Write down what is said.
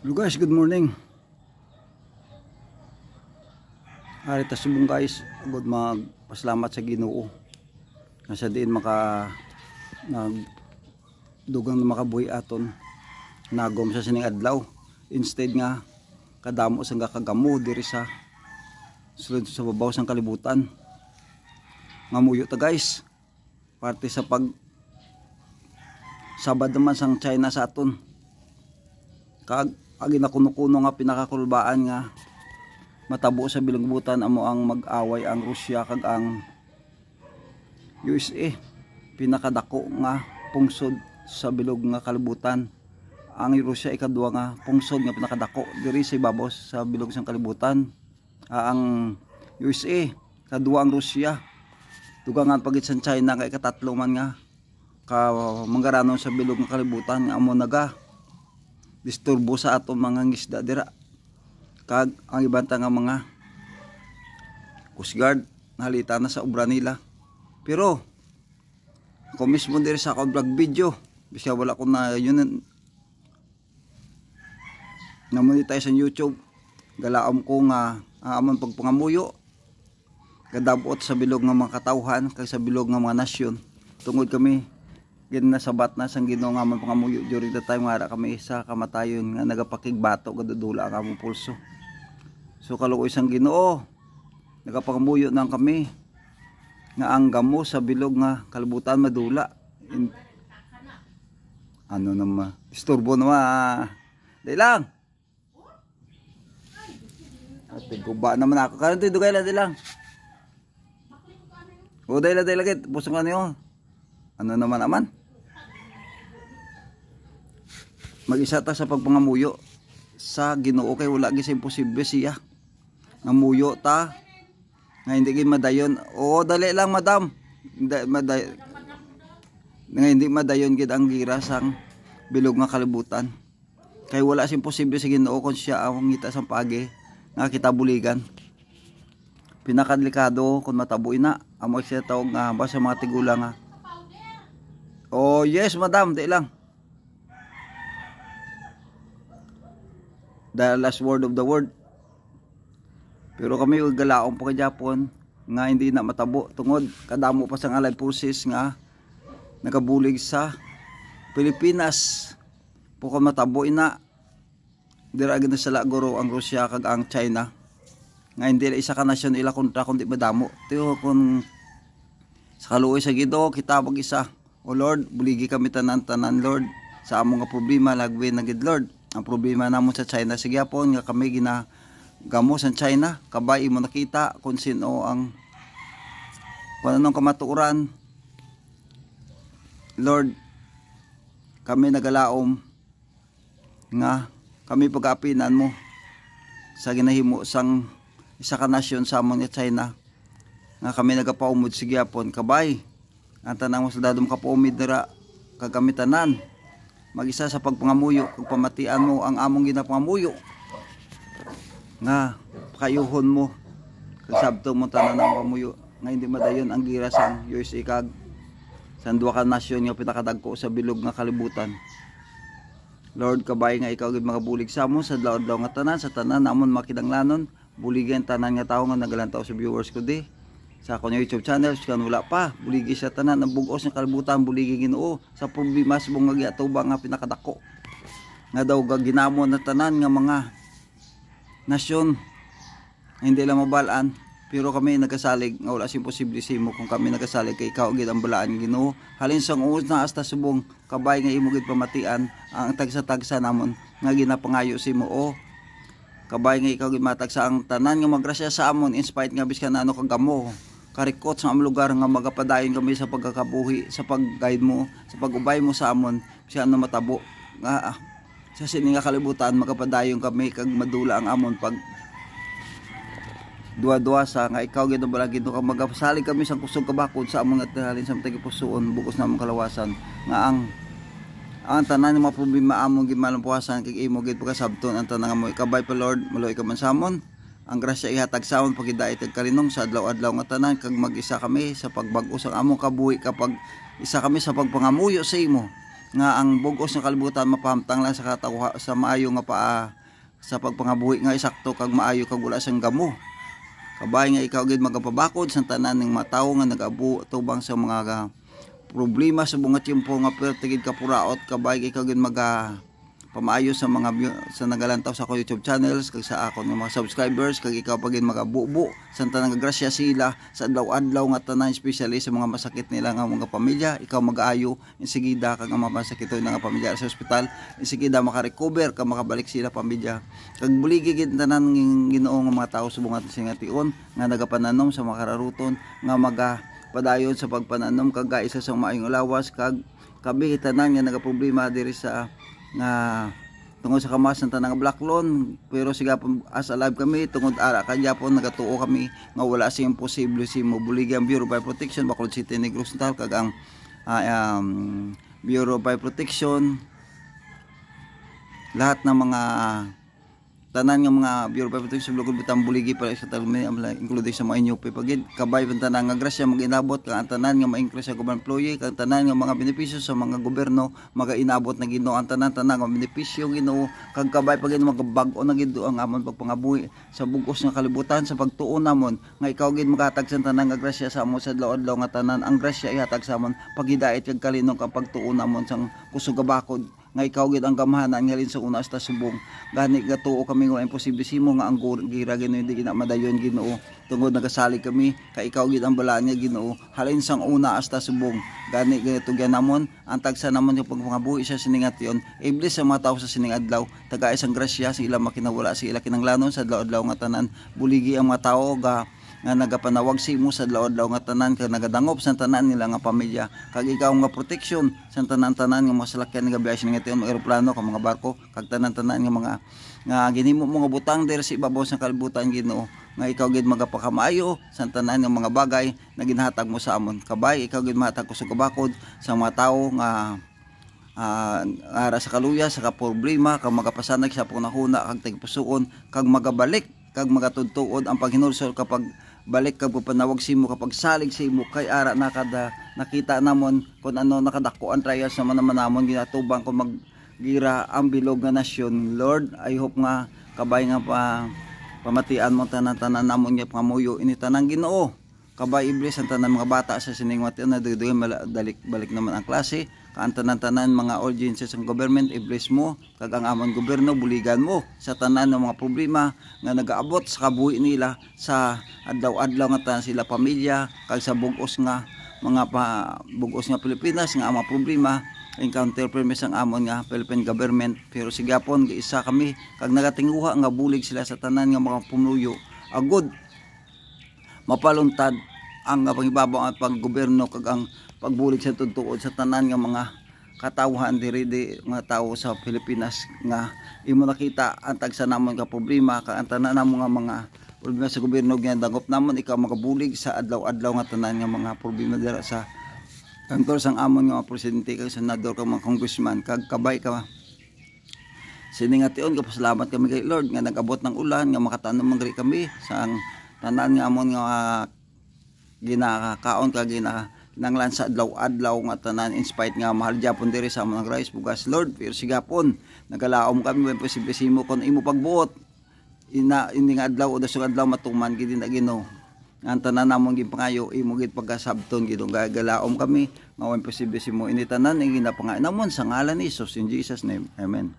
Hello guys, good morning. Ari ta subong guys, agad magpasalamat sa Ginoo. Nasa diin maka dugang na makabuhi aton. Nagom sa sining adlaw. Instead nga kadamo sang kakagamo diri sa sulod sa babaw sang kalibutan. Ngamuyo ta guys. Parte sa pag sabad naman sang China sa aton. Kag agi na kuno-kuno nga pinakakulbaan nga matabo sa bilangbutan amo ang mag-away ang Russia kag ang USA. Pinakadako nga pungsod sa bilog nga kalibutan. Ang Russia ikadua nga pungsod nga pinakadako diri sa ibabaw sa bilog sang kalibutan. Ang USA kadua ang Russia. Dugangan pagit sa China kay katatlo man nga ka manggaranon sa bilog nga kalibutan nga amo naga disturbo sa atong mga ngisda dira. Kag ang ibanta nga mga Coast Guard nalita na sa obra nila. Pero ako mismo diri sa akong vlog video bisya wala ko na yun na monetize sa YouTube, galaom ko nga ang amon pagpangamuyo kadabot sa bilog nga mga katawhan kag sa bilog nga mga nasyon. Tungod kami ginasabat na sang Ginoo nga man pangamuyo during the time nga kami isa kamatayon nga nagapakigbato kadudula ang among pulso. So kaluoy sang Ginoo nagapangamuyo nang kami nga ang gamo sa bilog nga kalibutan madula. Ano naman isturbo naman dai lang at guba naman ako karon ti dugay lang o dai lagit pusong ano ano naman mag-isa ta sa pagpangamuyo sa Ginoo kay wala gyud imposible siya ngamuyo ta nga hindi gyud madayon. O dali lang madam, hindi madayon gyud ang gira sang bilog nga kalibutan kay wala si imposible sa Ginoo kun siya ang ngita sang pagi nga kita buligan. Pinakadelikado kun matabuin na amo siya tawag nga basta mga tigulang nga. Oh yes madam, di lang. The last word of the word. Pero kami galaong pa Japon nga hindi na matabo tungod kadamo pa sang allied forces nga nagabulig sa Pilipinas. Pukon matabo ina dira gyud sa laguro ang Russia kag ang China. Nga hindi isa ka nasyon ila kontra kundi madamo. Tiyo kun sa kaluoy sa Ginoo kita mag-isa. O Lord, buligi kami tanan-tanan Lord sa among nga problema lagwi na gid Lord. Ang problema namon sa China sige Japon nga kami ginagamo sa China kabay mo nakita kung sino ang kung anong kamatuoran. Lord, kami nagalaom nga kami pag-apinan mo sa ginahimo sang isa ka nasyon sa amon nga China nga kami nagapaumod sige Japon kabay ang tanang soldado makapaumid dira kag kami tanan mag-isa sa pagpangamuyo kung pamatian mo ang among ginapangamuyo nga pakayuhon mo kag sabto mo tanan ang pamuyo nga hindi madayon ang gira sang USA kag sang duha ka nasyon nga pinakadagko sa bilog nga kalibutan. Lord, kabay nga ikaw gid magabulig sa amon sa adlaw nga tanan sa tanan namon makinanglanon buligan tanan nga tawo nga nagalantaw sa viewers ko di sa akong YouTube channel kan wala pa buligi sa tanan ng bugos ng kalibutan buligi Ginoo sa problema sa bungag atubang nga pinakadako nga daw ginamon na tanan nga mga nasyon hindi lang mabalaan pero kami nagasalig nga wala imposible sa imo kung kami nagasalig kay ikaw gid ang balaan Ginoo halin sang uos na hasta subong kabay nga imo gid pamatian ang tagsa-tagsa namon nga ginapangayo sa imo o kabay nga ikaw gid matagsa ang tanan nga magrasya sa amon in spite nga biskan ano kagamo karikot sa among lugar nga magapadayon kami sa pagkakabuhi sa pag-guide mo sa pag-ubay mo sa amon siya ano matabo nga sa sini nga kalibutan magapadayon kami kag madula ang amon pag duwa-duwa sa nga ikaw gid ang balagid ka magasalig kami sa kusog kabakod sa among halin sa matagi pusoon bugos namong kalawasan nga ang tanan ng mga problema among gid malampuasan kag imo gid pagkasabton ang tanan nga mo ikabay pa Lord maloy ka man sa amon ang grasya ihatag sa amon pagidait kag kalinong sa adlaw-adlaw nga tanan kag mag-isa kami sa pagbag-o sa among kabuhi kapag isa kami sa pagpangamuyo sa imo nga ang bugos nga kalibutan mapahamtang lang sa katawha sa maayo nga paa sa pagpangabuhi nga isakto kag maayo kag wala siyang gamo. Kabay nga ikaw gid magapabakod sa tanan ng mga tawo nga nagabu tubang sa mga problema sa bunga tiyempo nga pertigid kapuraot. Kabay ikaw gid pamaayo sa mga sa nagalantaw sa ako YouTube channels kag sa ako ng mga subscribers kag ikaw pagin magabubo sa tanang grasya sila sa adlaw-adlaw nga tanan especially sa mga masakit nila nga mga pamilya. Ikaw mag-aayo insigida kag ang mga masakit nga pamilya sa ospital insigida maka-recover kag makabalik sila pamilya kag buligi gid tanan Ginoo nga mga tawo subong aton nga tion nga nagapananom sa makararuton nga padayon sa pagpananom kag gaisa sa maayong lawas kag kabi tanan nga nagaproblema diri sa nga tungod sa kamas ng tanang black loan pero siga as alive kami tungod ara kanya po nagatuo kami nga wala siyang posible si mobuligyan Bureau of Fire Protection Bacolod City Negros Oriental kag ang Bureau of Fire Protection lahat ng mga tanan nga mga Bureau of Fire Protection sa Bukod Butang buligi para sa talmi including sa mga inyo pagid kabay ang tanan nga grasya mag-inabot kag ang tanan nga ma-increase sa government employee kag tanan nga mga benepisyo sa mga gobyerno maga-inabot na Ginoo ang tanan nga benepisyo Ginoo kag kabay pagid magabag-o na gid ang amon pagpangabuhi sa bugos nga kalibutan sa pagtuon namon nga ikaw gid maghatag sa tanan nga grasya sa amon sa adlaw-adlaw nga tanan ang grasya ihatag sa amon pagidait kag kalinong kang pagtuon namon sang kusog-gabakod nga ikaw gid ang gamhanan nga sa una hasta subong gani gatuo kami nga imposible simo nga ang gira Ginoo hindi na madayon Ginoo tungod nagasalig kami kay ikaw gid ang balaan nga Ginoo halin sang una hasta subong gani tugyan namon ang tagsa namon yung pagpangabuhi sa siningat-yon iblis sa mga tawo sa sining adlaw taga isang grasya sa ila makinawala sa ila kinanglanon sa adlaw-adlaw nga tanan buligi ang mga tawo nga nagapanawag si mo sa adlaw-adlaw nga tanan kag nagadangop sa tanan nila nga pamilya kag ikaw nga proteksyon sa tanan-tanan nga masalakyan nga biyahe nga tiyon mga eroplano kag mga barko kag tanan-tanan nga ginhimo mo nga butang diri sa ibabaw sa kalibutan Ginoo nga ikaw gid magapakamaayo sa tanan nga mga bagay na ginhatag mo sa amon kabay ikaw gid mahatag kusog kabakod sa mga tawo nga ara sa kaluya sa problema kag magapasanag sa punahuna kag tigpusuon kag magabalik kag magatudtuod ang paghinulsol kapag balik kag panawag simo kapag salig sa imo kay ara nakita namon kung ano nakadako ang trials naman namon ginatubang kung maggira ang bilog nga nasyon. Lord, I hope nga kabay nga pamatian mo tanan-tanan namon nga pangamuyo ini tanang Ginoo kabay iblis ang tanan mga bata sa siningwat na dugay balik naman ang klase kaan tanan-tanan mga audiences ng government iblis mo kag ang amon gobyerno buligan mo sa tanan ng mga problema nga nagaabot sa kabuhi nila sa adlaw-adlaw nga tanan sila pamilya kag sa bugos nga Pilipinas nga mga problema encounter premise ang amon nga Philippine government pero sigapon giisa kami kag nagatinguha nga bulig sila sa tanan nga mga pumuyo agud mapaluntad ang pangibabaw at paggobyerno kag ang pagbulig sa tutuod sa tanan nga mga katawhan diri nga tawo sa Pilipinas nga imo nakita ang tagsa namon ka problema kag ang tanan namo nga mga problema sa gobyerno nga dagop namon ikaw magabulig sa adlaw-adlaw nga tanan nga mga problema dira sa kantor sang amon nga presidente kag senador kag mga congressman kag kabay ka siningation kapasalamat kami kay Lord nga nag-abot ng ulan nga makatanom mangri kami sa tanan nga amon nga ginakaon kag nanglan sa adlaw-adlaw nga tanan in spite nga mahal Japon diri sa among rice bugas Lord pero sigapon nagalaom kami when posible simo kon imo pagbuot ini nga adlaw o dasong adlaw matuman gid na Ginoo ang tanan namon gid pangayo imo gid pagkasabton gid gagalaom kami nga when posible simo ini tanan ing ginapangayo namon sa ngalan ni Jesus in Jesus name amen.